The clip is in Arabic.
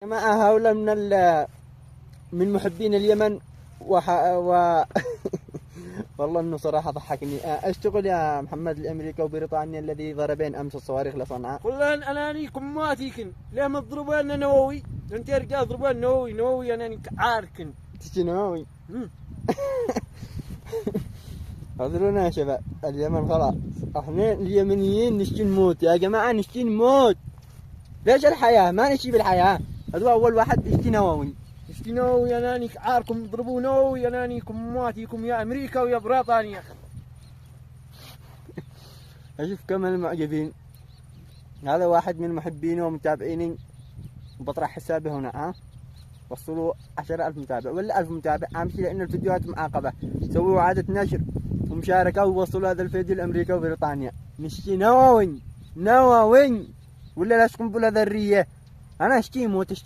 جماعة هؤلاء من محبين اليمن والله انه صراحة ضحكني. اشتغل يا محمد لامريكا وبريطانيا الذي ضربين امس الصواريخ لصنعاء. قل لهن انانيكم ماتيكن ليه ما تضربوا لنا نووي؟ انت يا رجال ضربوا لنا نووي اناني عاركن تجي نووي. اعذرونا يا شباب، اليمن خلاص، احنا اليمنيين نشتي نموت يا جماعة، نشتي نموت. ليش الحياة؟ ما نشتي بالحياة. هذا اول واحد يشتي نووي. اشتي نووي انانيك عاركم ضربوا نووي انانيكم ماتيكم يا امريكا ويا بريطانيا. اشوف كم المعجبين. هذا واحد من محبيني ومتابعيني، بطرح حسابي هنا. وصلوا 10,000 متابع ولا 1000 متابع، اهم شيء لان الفيديوهات معاقبة. سووا اعادة نشر ومشاركة ووصلوا هذا الفيديو لامريكا وبريطانيا. نشتي نووي ولا لا قنبلة ذرية. انا اشتي موت.